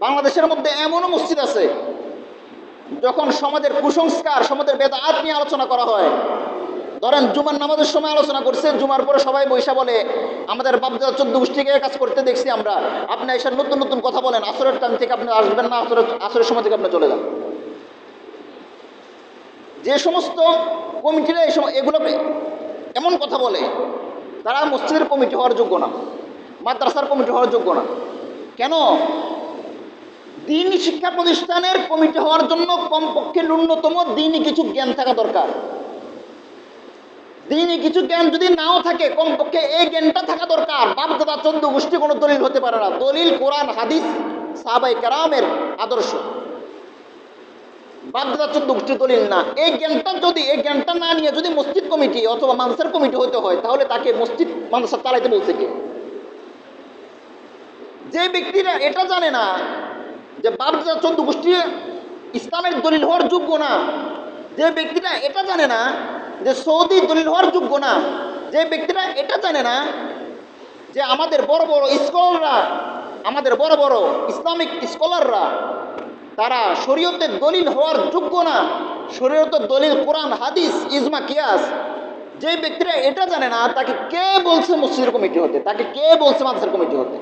বাংলাদেশের মধ্যে এমনও মসজিদ আছে যখন সমাজের কুসংস্কার, সমাজের বেদাত নিয়ে আলোচনা করা হয়, ধরেন জুমার নামাজের সময় আলোচনা করছে, জুমার পরে সবাই বৈশা বলে আমাদের বাপদাদা 14 গোষ্ঠীকে কাজ করতে দেখছি আমরা, আপনি এসে নতুন নতুন কথা বলেন, আসরের টাইম থেকে আপনি আসবেন না, আসরের সময় থেকে আপনি চলে যান। যে সমস্ত কমিটিরা এগুলো এমন কথা বলে, তারা মসজিদের কমিটি হওয়ার যোগ্য না, মাদ্রাসার কমিটি হওয়ার যোগ্য না। কেন? দ্বীনি শিক্ষা প্রতিষ্ঠানের কমিটি হওয়ার জন্য কমপক্ষে ন্যূনতম দ্বীনি কিছু জ্ঞান থাকা দরকার। দ্বীনি কিছু জ্ঞান যদি নাও থাকে, কমপক্ষে এই জ্ঞানটা থাকা দরকার। বাপদাদা 14 গোষ্ঠী কোনো দলিল হতে পারে না। দলিল কোরআন, হাদিস, সাহাবায়ে কেরামের আদর্শ। বাপদাদা 14 গোষ্ঠী দলিল না। এই জ্ঞানটা না নিয়ে যদি মসজিদ কমিটি অথবা মাদ্রাসার কমিটি হতে হয়, তাহলে তাকে মসজিদ মাদ্রাসা চালাইতে বলছে কে? যে ব্যক্তিরা এটা জানে না যে বাপদাদা 14 গোষ্ঠী ইসলামের দলিল হওয়ার যোগ্য না, যে ব্যক্তিরা এটা জানে না যে সৌদি দলিল হওয়ার যোগ্য না, যে ব্যক্তিরা এটা জানে না যে আমাদের বড় বড় স্কলাররা, আমাদের বড় বড় ইসলামিক স্কলাররা, তারা শরীয়তের দলিল হওয়ার যোগ্য না, শরীয়তের দলিল কোরআন, হাদিস, ইজমা, কিয়াস, যে ব্যক্তিরা এটা জানে না, তাকে কে বলছে মসজিদের কমিটি হতে? তাকে কে বলছে মাদ্রাসার কমিটি হতে?